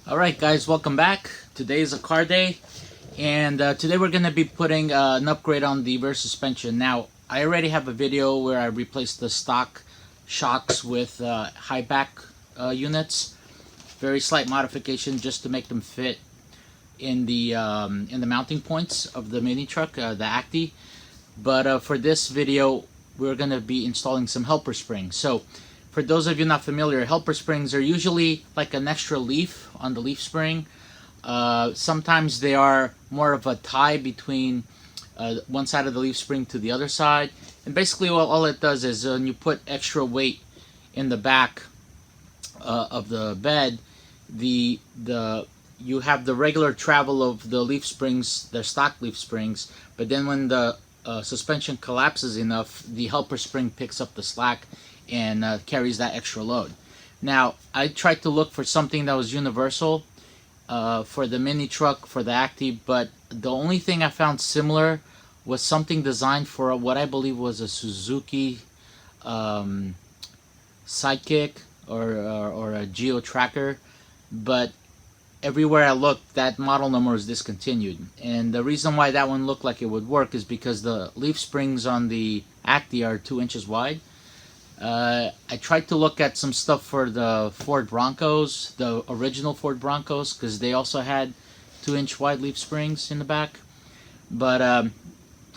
Alright guys, welcome back. Today is a car day, and today we're going to be putting an upgrade on the rear suspension. Now, I already have a video where I replaced the stock shocks with high back units. Very slight modification just to make them fit in the mounting points of the mini truck, the Acty. But for this video, we're going to be installing some helper springs. So, for those of you not familiar, helper springs are usually like an extra leaf on the leaf spring. Sometimes they are more of a tie between one side of the leaf spring to the other side. And basically all it does is when you put extra weight in the back of the bed, you have the regular travel of the leaf springs, the stock leaf springs, but then when the suspension collapses enough, the helper spring picks up the slack and carries that extra load. Now, I tried to look for something that was universal for the mini truck, for the Acty, but the only thing I found similar was something designed for what I believe was a Suzuki Sidekick or a Geo Tracker, but everywhere I looked, that model number was discontinued. And the reason why that one looked like it would work is because the leaf springs on the Acty are 2 inches wide. I tried to look at some stuff for the Ford Broncos, the original Ford Broncos, because they also had 2-inch wide leaf springs in the back. But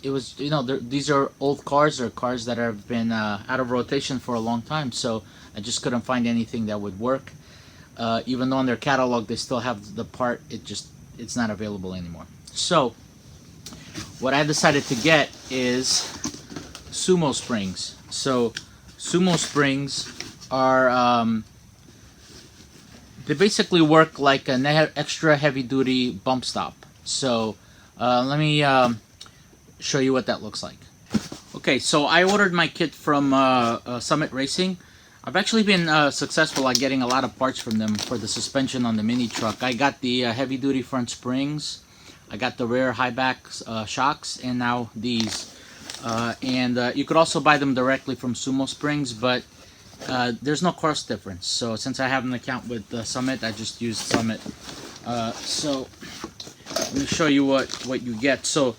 it was, you know, these are old cars, or cars that have been out of rotation for a long time, so I just couldn't find anything that would work. Even though on their catalog they still have the part, it's not available anymore. So what I decided to get is Sumo Springs. So Sumo Springs are they basically work like an extra heavy-duty bump stop. So let me show you what that looks like. Okay, so I ordered my kit from Summit Racing. I've actually been successful at getting a lot of parts from them for the suspension on the mini truck. I got the heavy-duty front springs, I got the rear high back shocks, and now these. You could also buy them directly from Sumo Springs, but there's no cost difference. So since I have an account with Summit, I just used Summit. So let me show you what you get. So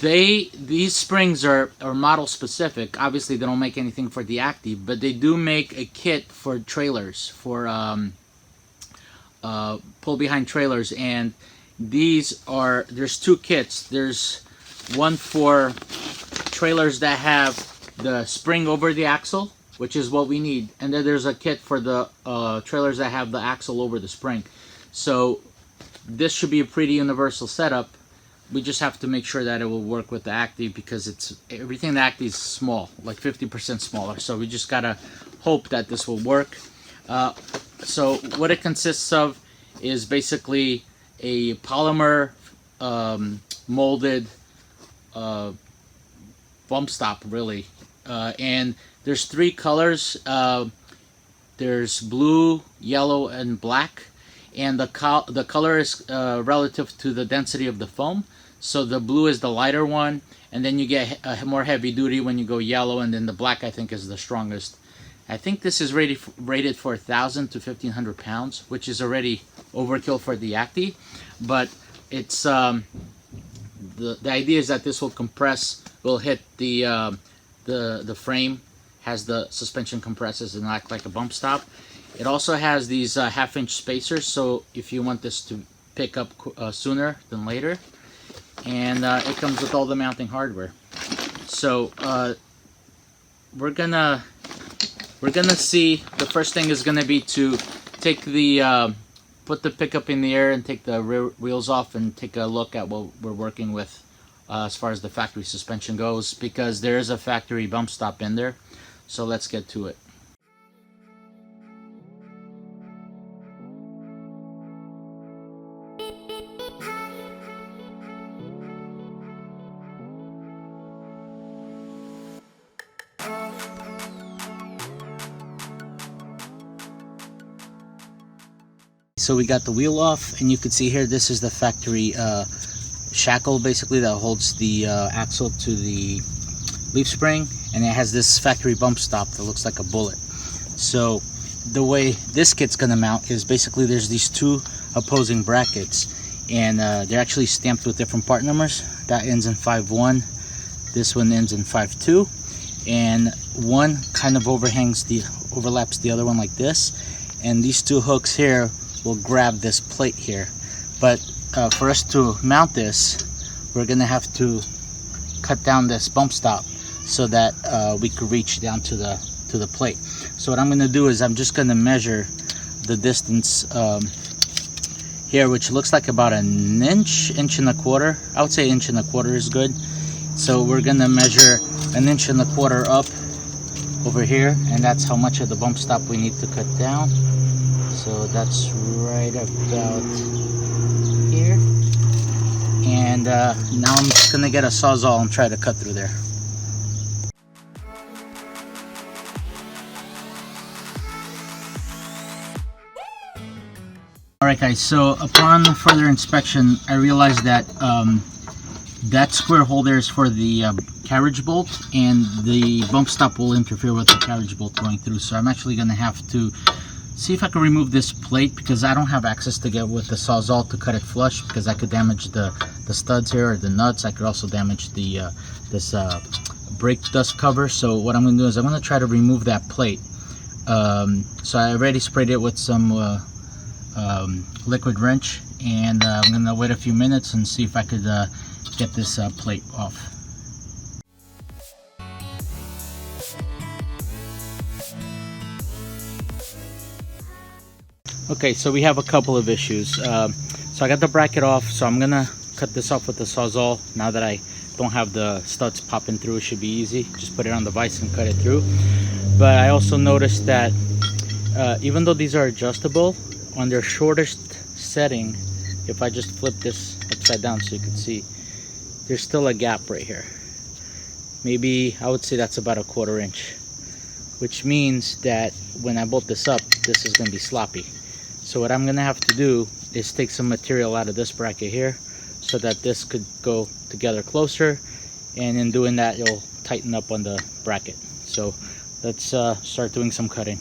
these springs are model specific. Obviously they don't make anything for the Acty, but they do make a kit for trailers, for pull behind trailers. And there's two kits. There's one for trailers that have the spring over the axle, which is what we need, and then there's a kit for the trailers that have the axle over the spring. So this should be a pretty universal setup. We just have to make sure that it will work with the Acty, because everything in the Acty is small, like 50% smaller. So we just gotta hope that this will work. So what it consists of is basically a polymer molded bump stop, really. And there's 3 colors. There's blue, yellow, and black. And the color is relative to the density of the foam. So the blue is the lighter one, and then you get more heavy duty when you go yellow, and then the black, I think, is the strongest. I think this is rated for 1,000 to 1,500 pounds, which is already overkill for the Acty. But it's the idea is that this will compress, will hit the frame, has the suspension compresses and act like a bump stop. It also has these half-inch spacers, so if you want this to pick up sooner than later. And it comes with all the mounting hardware. So we're gonna see. The first thing is gonna be to take the put the pickup in the air and take the rear wheels off and take a look at what we're working with as far as the factory suspension goes, because there is a factory bump stop in there. So let's get to it. So we got the wheel off, and you can see here this is the factory shackle basically that holds the axle to the leaf spring, and it has this factory bump stop that looks like a bullet. So the way this kit's gonna mount is basically there's these two opposing brackets, and they're actually stamped with different part numbers. That ends in 5-1, this one ends in 5-2, and one kind of overlaps the other one like this, and these two hooks here will grab this plate here. But for us to mount this, we're gonna have to cut down this bump stop so that we could reach down to the plate. So what I'm gonna do is I'm just gonna measure the distance here, which looks like about an inch and a quarter. I would say inch and a quarter is good. So we're gonna measure an inch and a quarter up over here, and that's how much of the bump stop we need to cut down. So that's right about here. And now I'm just gonna get a Sawzall and try to cut through there. Alright guys, so upon further inspection, I realized that that square hole there is for the carriage bolt, and the bump stop will interfere with the carriage bolt going through. So I'm actually going to have to see if I can remove this plate, because I don't have access to get with the Sawzall to cut it flush, because I could damage the studs here or the nuts. I could also damage the this brake dust cover. So what I'm going to do is I'm going to try to remove that plate. So I already sprayed it with some liquid wrench, and I'm going to wait a few minutes and see if I could get this plate off. Okay, so we have a couple of issues. So I got the bracket off, so I'm gonna cut this off with the Sawzall. Now that I don't have the studs popping through, it should be easy. Just put it on the vise and cut it through. But I also noticed that even though these are adjustable, on their shortest setting, if I just flip this upside down so you can see, there's still a gap right here. Maybe I would say that's about a 1/4 inch, which means that when I bolt this up, this is going to be sloppy. So what I'm going to have to do is take some material out of this bracket here so that this could go together closer, and in doing that it'll tighten up on the bracket. So let's start doing some cutting.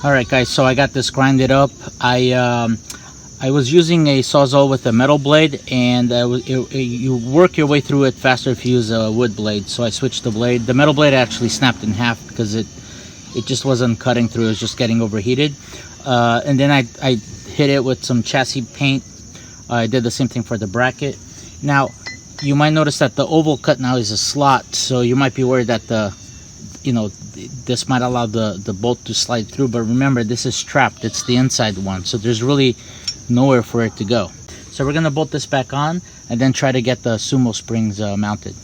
Alright guys, so I got this grinded up. I was using a Sawzall with a metal blade, and you work your way through it faster if you use a wood blade. So I switched the blade. The metal blade actually snapped in half because it just wasn't cutting through, it was just getting overheated. And then I hit it with some chassis paint. I did the same thing for the bracket. Now you might notice that the oval cut now is a slot, so you might be worried that this might allow the bolt to slide through, but remember, this is trapped. It's the inside one, so there's really nowhere for it to go. So we're gonna bolt this back on and then try to get the Sumo Springs mounted.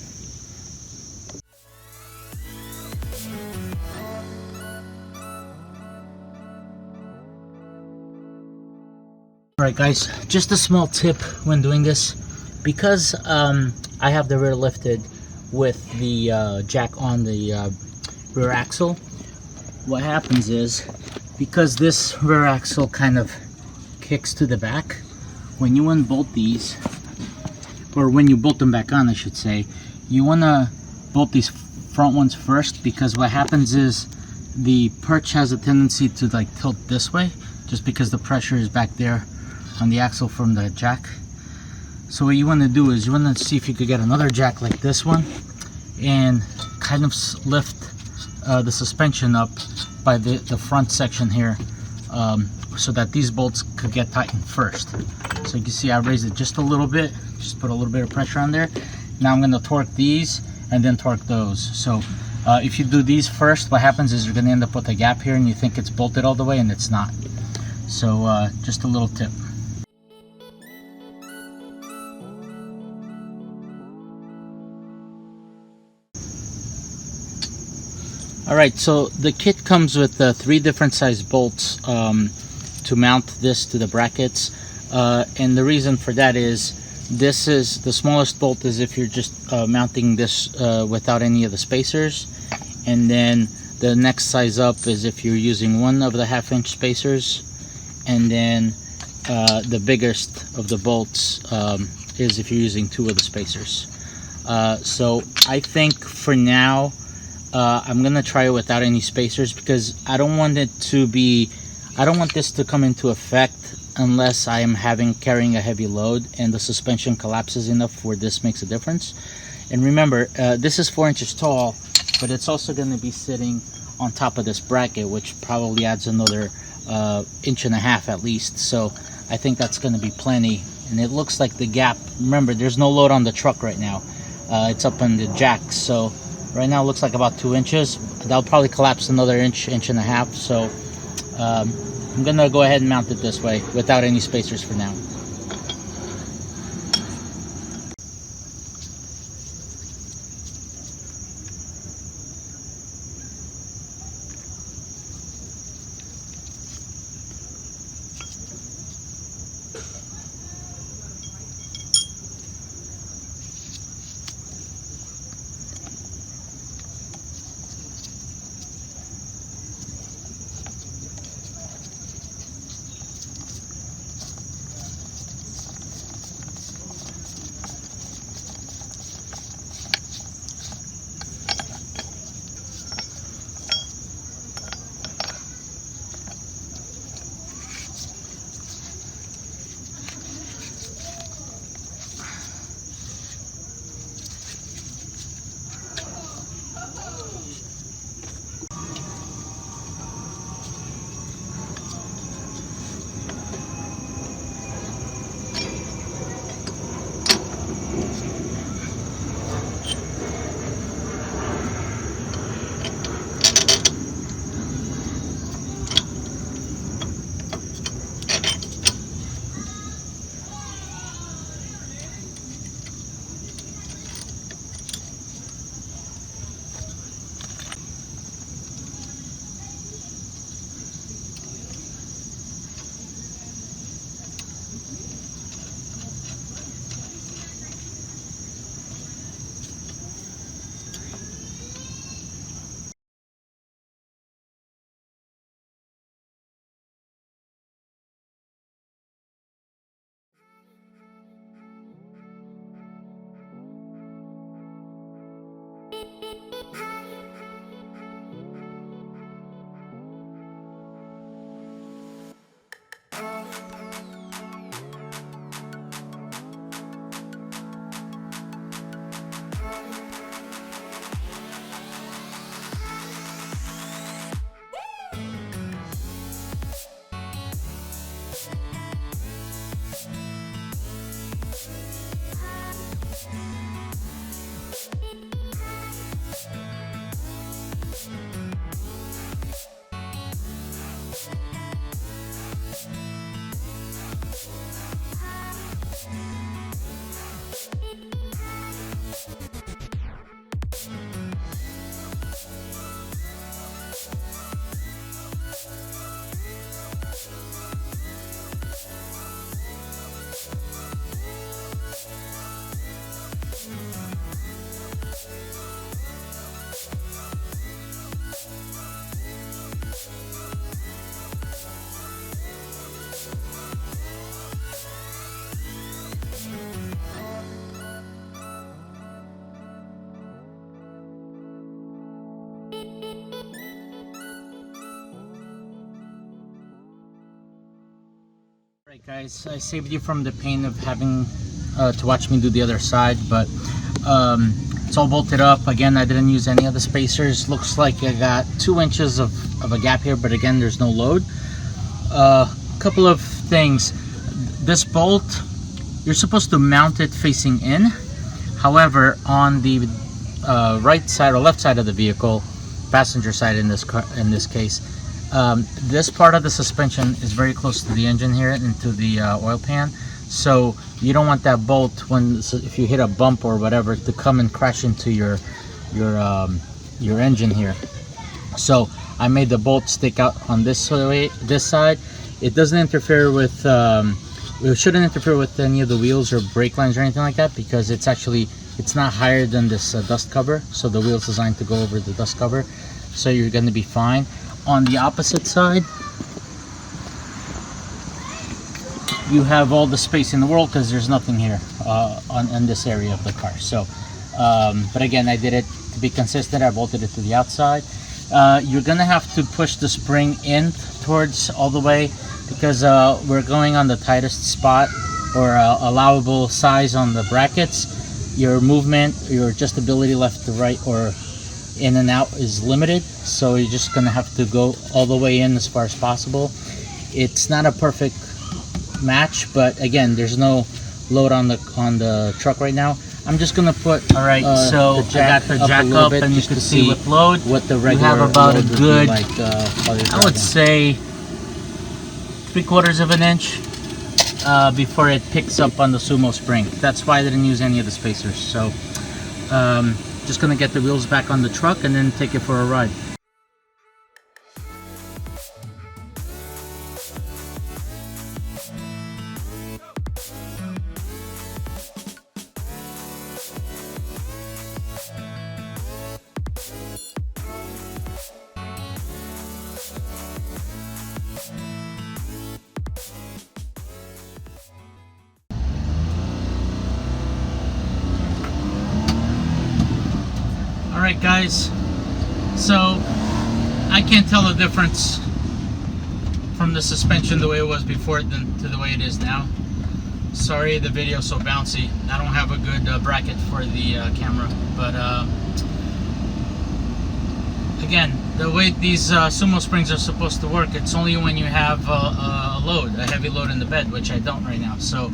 Alright guys, just a small tip when doing this. Because I have the rear lifted with the jack on the rear axle, what happens is, because this rear axle kind of kicks to the back, when you unbolt these, or when you bolt them back on I should say, you want to bolt these front ones first, because what happens is the perch has a tendency to like tilt this way just because the pressure is back there on the axle from the jack. So what you want to do is you want to see if you could get another jack like this one and kind of lift the suspension up by the front section here, so that these bolts could get tightened first. So you can see I raised it just a little bit, just put a little bit of pressure on there. Now I'm going to torque these and then torque those. So if you do these first, what happens is you're going to end up with a gap here and you think it's bolted all the way and it's not. So just a little tip. Alright, so the kit comes with 3 different size bolts to mount this to the brackets, and the reason for that is this is the smallest bolt is if you're just mounting this without any of the spacers, and then the next size up is if you're using one of the 1/2 inch spacers, and then the biggest of the bolts is if you're using 2 of the spacers. So I think for now I'm gonna try it without any spacers, because I don't want this to come into effect unless I am carrying a heavy load and the suspension collapses enough where this makes a difference. And remember, this is 4 inches tall, but it's also going to be sitting on top of this bracket, which probably adds another 1.5 inches at least. So I think that's going to be plenty. And it looks like the gap, remember, there's no load on the truck right now. It's up on the jacks, so right now it looks like about 2 inches. That'll probably collapse another 1.5 inches. So I'm gonna go ahead and mount it this way without any spacers for now. Alright guys, I saved you from the pain of having to watch me do the other side, but it's all bolted up. Again, I didn't use any of the spacers. Looks like I got 2 inches of a gap here, but again, there's no load. Couple of things. This bolt, you're supposed to mount it facing in. However, on the right side or left side of the vehicle, passenger side in this case, this part of the suspension is very close to the engine here and to the oil pan, so you don't want that bolt if you hit a bump or whatever to come and crash into your engine here. So I made the bolt stick out on this side. It doesn't interfere with it shouldn't interfere with any of the wheels or brake lines or anything like that, because it's not higher than this dust cover, so the wheel's designed to go over the dust cover, so you're going to be fine. On the opposite side, you have all the space in the world because there's nothing here in this area of the car. So but again, I did it to be consistent. I bolted it to the outside. You're gonna have to push the spring in towards all the way, because we're going on the tightest spot or allowable size on the brackets. Your movement, your adjustability left to right or in and out is limited, so you're just gonna have to go all the way in as far as possible. It's not a perfect match, but again, there's no load on the truck right now. I'm just gonna put so I got the jack up and you can see with load what the regular you have about a good I would say 3/4 of an inch before it picks up on the Sumo spring. That's why I didn't use any of the spacers. So just gonna get the wheels back on the truck and then take it for a ride. Alright guys, so I can't tell the difference from the suspension the way it was before to the way it is now. Sorry the video's so bouncy. I don't have a good bracket for the camera, but again, the way these Sumo Springs are supposed to work, it's only when you have a heavy load in the bed, which I don't right now. So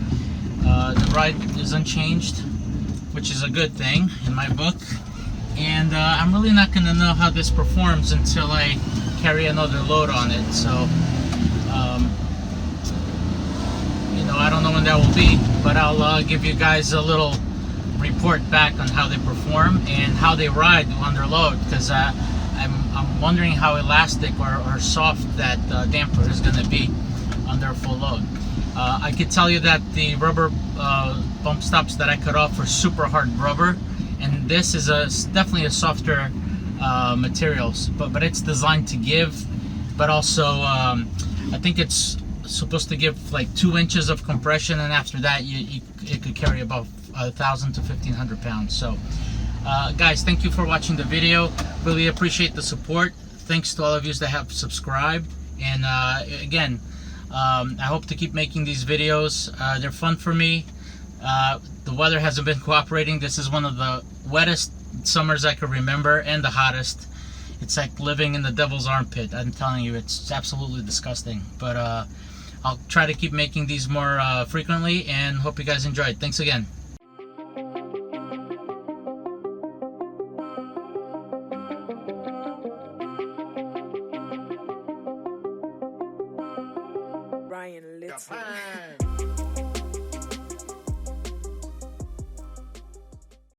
the ride is unchanged, which is a good thing in my book. And I'm really not going to know how this performs until I carry another load on it. So, you know, I don't know when that will be, but I'll give you guys a little report back on how they perform and how they ride under load, because I'm wondering how elastic or soft that damper is going to be under full load. I could tell you that the rubber bump stops that I cut off were super hard rubber, and this is definitely a softer materials, but it's designed to give, but also I think it's supposed to give like 2 inches of compression, and after that it could carry about 1,000 to 1,500 pounds. So guys, thank you for watching the video. Really appreciate the support. Thanks to all of you that have subscribed, and again, I hope to keep making these videos. They're fun for me. The weather hasn't been cooperating. This is one of the wettest summers I can remember, and the hottest. It's like living in the devil's armpit. I'm telling you, it's absolutely disgusting. But I'll try to keep making these more frequently, and hope you guys enjoyed. Thanks again. Ryan Little.